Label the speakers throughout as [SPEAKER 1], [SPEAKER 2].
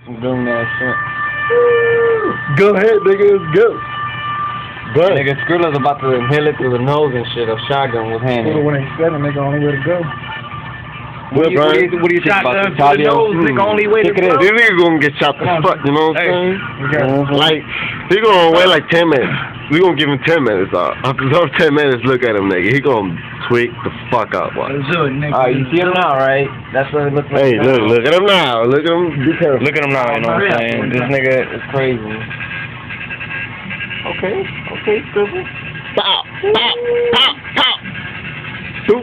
[SPEAKER 1] I'm doing that shit.
[SPEAKER 2] Go ahead, nigga, let's go. But
[SPEAKER 1] Nigga, Skrilla's about to inhale it through the nose and shit. A shotgun with hand.
[SPEAKER 3] When they seven, nigga, only way to go.
[SPEAKER 1] What do you think about this, Talia?
[SPEAKER 3] Nigga, only way to
[SPEAKER 2] this
[SPEAKER 3] go.
[SPEAKER 2] nigga gonna get chopped the fuck, you know what I'm saying? Like, he gonna wait like 10 minutes. We gonna give him 10 minutes, after those 10 minutes, look at him, nigga. He gonna tweak the fuck out, boy.
[SPEAKER 1] Alright, you see him now, right? That's what it looks like.
[SPEAKER 2] Hey, look at him now. Look at him. Be careful.
[SPEAKER 1] Look at him now, you know what I'm saying? This nigga is crazy. Okay, Skrilla.
[SPEAKER 2] Pow, pow, pow, pow. Boop.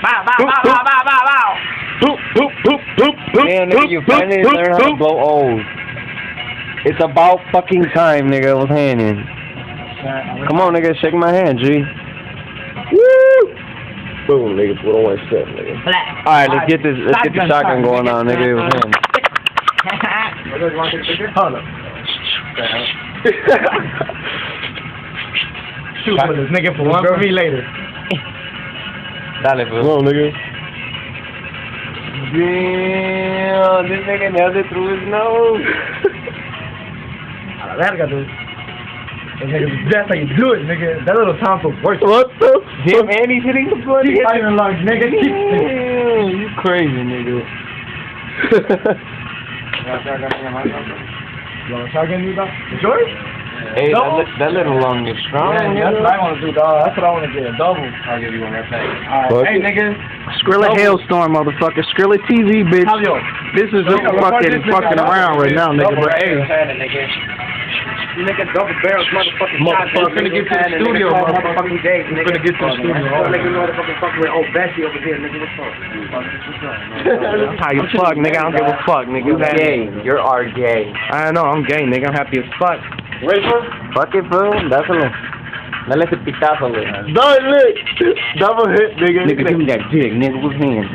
[SPEAKER 3] Bow, bow, bow, bow, bow, bow, bow.
[SPEAKER 2] Boop, boop, boop, boop, boop.
[SPEAKER 1] Man, nigga, you finally learn how to blow O's. It's about fucking time, nigga, with hand in. Come on, nigga, shake my hand, G.
[SPEAKER 2] Woo! Boom, nigga, put on one step, nigga.
[SPEAKER 1] Alright, let's get the shotgun going on, nigga, with hand.
[SPEAKER 3] Hold up. Shoot for this nigga for one for me later.
[SPEAKER 1] Dale,
[SPEAKER 2] Come
[SPEAKER 1] bro.
[SPEAKER 2] on, nigga.
[SPEAKER 1] Damn, this nigga nailed it through his nose.
[SPEAKER 3] That got to. That's how you do it, nigga. That little time for worse.
[SPEAKER 2] What the
[SPEAKER 1] Damn, and he's hitting the blood.
[SPEAKER 3] Keep fighting lungs, nigga.
[SPEAKER 1] Damn, you crazy, nigga.
[SPEAKER 3] You want a shotgun, you dog? Yours?
[SPEAKER 1] Hey, that little lung is strong.
[SPEAKER 3] Yeah, that's what I want to do, dog. That's what I want to get. A double.
[SPEAKER 1] I'll give you one right back.
[SPEAKER 3] Alright, hey, nigga.
[SPEAKER 4] Skrilla Hailstorm, motherfucker. Skrilla TV, bitch.
[SPEAKER 3] How's yours?
[SPEAKER 4] This is fucking around right now, nigga. But hey,
[SPEAKER 3] You make a double barrel motherfucking
[SPEAKER 4] Motherfucker,
[SPEAKER 3] finna get to the studio, motherfucking day, nigga.
[SPEAKER 4] Finna get to the studio.
[SPEAKER 3] Nigga, motherfucking fucking with old Bessie over here, nigga. What's up?
[SPEAKER 4] how you fuck, nigga? I don't give a fuck, nigga.
[SPEAKER 1] You gay. You are gay.
[SPEAKER 4] I know, I'm gay, nigga. I'm happy as fuck.
[SPEAKER 1] Fuck it, bro. Dáselo. Dale ese pitazo, güey.
[SPEAKER 2] Dale! Double hit, nigga.
[SPEAKER 1] Nigga, give me that dick, nigga, with hand.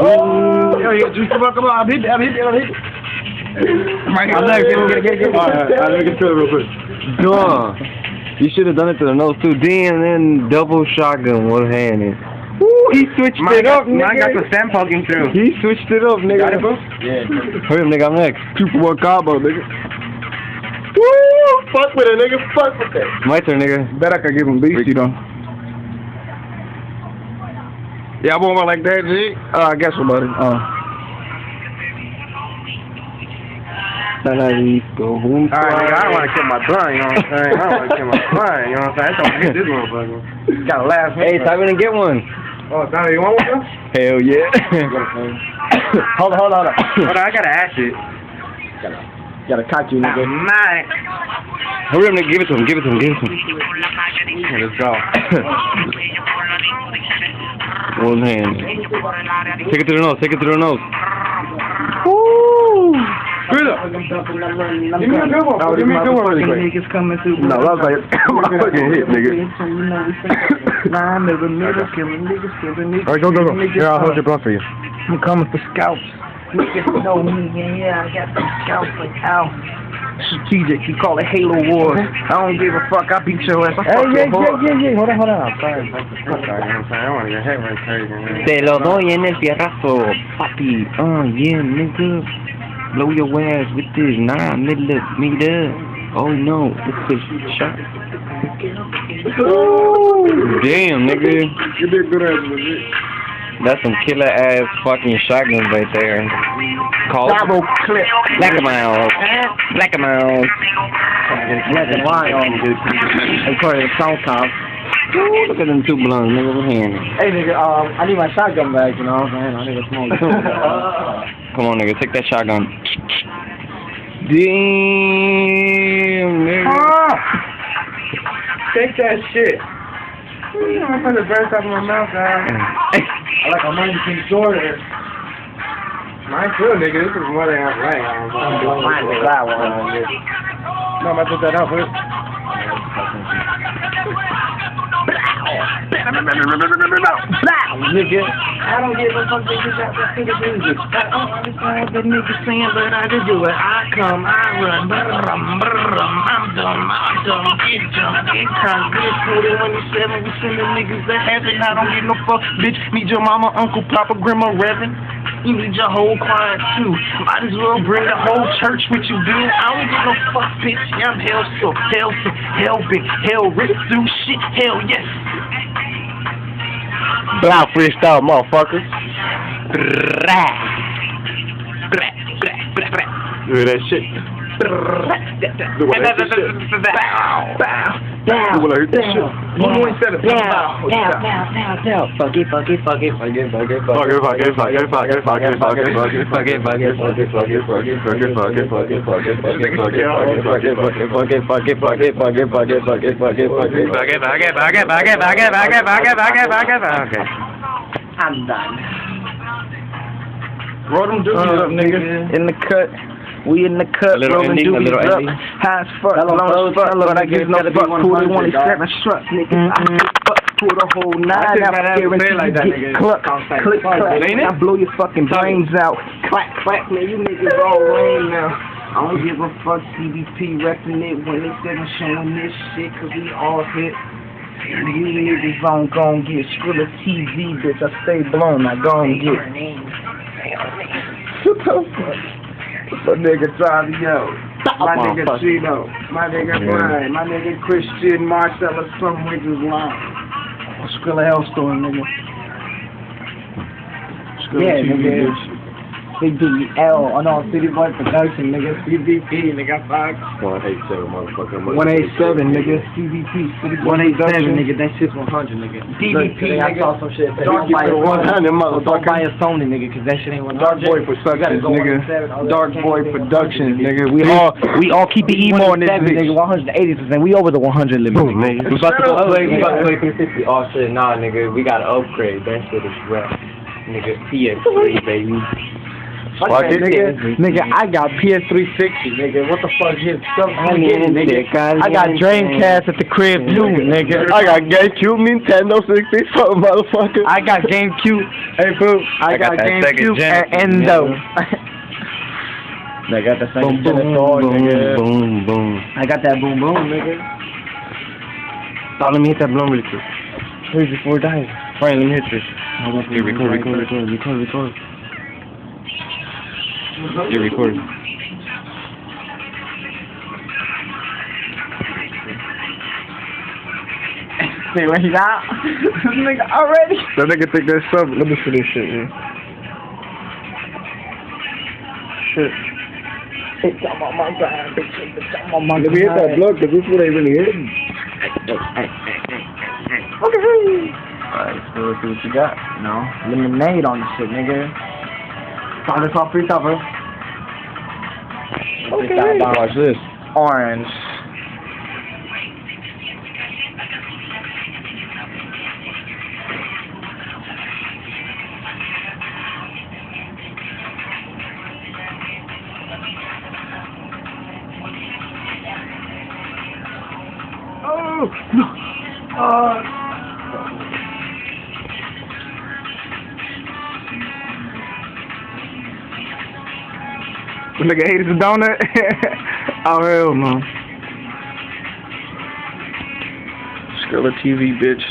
[SPEAKER 3] Oh, yo, just come on. I'm hit it.
[SPEAKER 4] I'm next. Get.
[SPEAKER 2] Alright, let me get to it real quick.
[SPEAKER 1] Duh. You should have done it to the nose, too. Damn, then double shotgun with hand in. Woo, he switched it up, nigga.
[SPEAKER 4] Mine got the stem poking through.
[SPEAKER 1] He switched it up, nigga.
[SPEAKER 2] Yeah.
[SPEAKER 1] Hurry up, nigga, I'm next.
[SPEAKER 2] 2 for 1 combo, nigga. Woo! Fuck with it, nigga. Fuck with that.
[SPEAKER 1] My turn, nigga.
[SPEAKER 4] Bet I could give him beastie, though. Yeah, I want one like that, G. I guess so, buddy.
[SPEAKER 1] Alright, nigga, I
[SPEAKER 4] don't want to kill my son, you know what I'm saying? I don't want to kill my son, you know what I'm saying? I don't get this motherfucker. Got a last
[SPEAKER 1] Hey, time to get one.
[SPEAKER 4] Oh, Donnie, you want one, bro?
[SPEAKER 1] Hell yeah.
[SPEAKER 3] Hold on.
[SPEAKER 4] Hold on, I gotta ask it.
[SPEAKER 3] Gotta cock you, nigga.
[SPEAKER 4] Mine.
[SPEAKER 1] Hurry up, nigga, give it to him.
[SPEAKER 4] Okay, let's go.
[SPEAKER 1] One hand. Take it to the nose,
[SPEAKER 4] Woo! Good up.
[SPEAKER 3] Give me a good one.
[SPEAKER 4] Give me a good one really quick.
[SPEAKER 3] Niggas coming through.
[SPEAKER 2] No, that was like my fucking hit, nigga.
[SPEAKER 4] Alright, go. Here, I'll hold your blunt for you.
[SPEAKER 3] I'm coming for scalps. Niggas know me, yeah, I got some scalps like Al. Strategic, you call it Halo Wars. I don't give a fuck, I beat your ass.
[SPEAKER 4] Yeah. Hold on. I'm sorry. You know what I'm saying? I want to get hit right crazy, man.
[SPEAKER 1] Te lo doy en el fierrazo, papi. Yeah, nigga. Blow your ass with this 9mm. Oh no, it's a shot. Damn, nigga.
[SPEAKER 2] You did good ass legit.
[SPEAKER 1] That's some killer ass fucking shotguns right there. Called
[SPEAKER 3] Double clip.
[SPEAKER 1] Black 'em out. Black 'em out.
[SPEAKER 3] Black and white on it. They call it a sound cop.
[SPEAKER 1] Ooh, look at them two blunts, nigga, with hand.
[SPEAKER 3] Hey, nigga, I need my shotgun back, you know what I'm saying? I need a smoke too.
[SPEAKER 1] Come on, nigga, take that shotgun. Damn, nigga.
[SPEAKER 4] Take that shit. You know, I put the burst out of my mouth, guys.
[SPEAKER 3] I like a money king shorter.
[SPEAKER 4] Mine too, nigga. This is more than I'm like.
[SPEAKER 3] I'm doing mine the flat one.
[SPEAKER 4] No, I'm gonna put that out, put it.
[SPEAKER 3] nigga. I don't give a fuck, nigga. That's the music. I don't understand what the nigga saying, but I just do it. I come, I run, I'm dumb, get drunk, get crunk, get 40, 27, we sending niggas to heaven. I don't give no fuck, bitch. Need your mama, uncle, papa, grandma, reverend. You need your whole choir too. Might as well bring the whole church with you, dude. I don't give no fuck, bitch. Yeah, I'm hell so, hell sick, hell big, hell rich, do shit, hell yes.
[SPEAKER 2] Blow freestyle, motherfucker. Do that shit. Do what I hit this shit. Do what I hit this shit.
[SPEAKER 3] Fuck it. I'm done.
[SPEAKER 4] Roll them doobies up, nigga.
[SPEAKER 3] In the cut. We in the cut, rolling doobies up. High as fuck, long as fuck, but I give no fuck. Pull the 27 struts, nigga. I give fuck, pull the whole 9 out. Guarantee you get cluck, click, clack. I blow your fucking brains out. Clack, clack, man, you niggas all lame now. I don't give a fuck, CBP repping it when they said I'm showing this shit, cause we all hit. You niggas don't gon' get Skrilla TV, bitch. I stay blown, I gon' get. What the fuck? My nigga Savio, my nigga Chino, my nigga Brian, my nigga Christian, Marcella, some niggas lying. Skrilla Hellstorm, nigga. Skrilla TV, bitch. CBL, on all City Boy Production, nigga. CBP, nigga.
[SPEAKER 2] 187, motherfucker.
[SPEAKER 3] 187, nigga. CBP, City Boy 187, nigga. That shit's 100, nigga. DBP, nigga. I saw some shit.
[SPEAKER 2] Dark Boy 100, motherfucker.
[SPEAKER 3] Don't buy a Sony, nigga, cause that shit ain't 100.
[SPEAKER 4] Dark Boy Productions, nigga. Dark Boy Productions, nigga. We all keep the emo in this bitch.
[SPEAKER 3] Nigga, 180%. We over the 100 limit.
[SPEAKER 2] Boom, nigga.
[SPEAKER 5] We about to play 350. Oh shit, nah, nigga. We gotta upgrade. That shit is rap. Nigga, PS3, baby.
[SPEAKER 2] Fuck it,
[SPEAKER 3] nigga, I got PS360, nigga. What the fuck is stuff? I got Dreamcast at the crib too, nigga.
[SPEAKER 2] I got GameCube, Nintendo 64, motherfucker.
[SPEAKER 3] I got GameCube. Hey, boo. I got GameCube and Endo. I got the second nigga.
[SPEAKER 1] Boom, boom.
[SPEAKER 3] I got that boom, boom, nigga.
[SPEAKER 1] Stop, let me hit that blown really quick.
[SPEAKER 3] Wait, before it dies.
[SPEAKER 1] Fine, let me hit this. Okay, record. You're recording.
[SPEAKER 3] See where he's out? This nigga already?
[SPEAKER 4] That nigga think that's something. Let me see this shit, man. Shit.
[SPEAKER 3] It's on my grind, bitch. It's on my
[SPEAKER 4] Let me hit that blood, cause this is what they really hitting.
[SPEAKER 3] Okay. Alright, so let's see what you got. No. Lemonade on this shit, nigga. Start this off freestyle, bro.
[SPEAKER 4] Okay. Watch this.
[SPEAKER 3] Orange. Oh no.
[SPEAKER 4] The nigga hated the donut? Oh, hell no. Skrilla TV, bitch.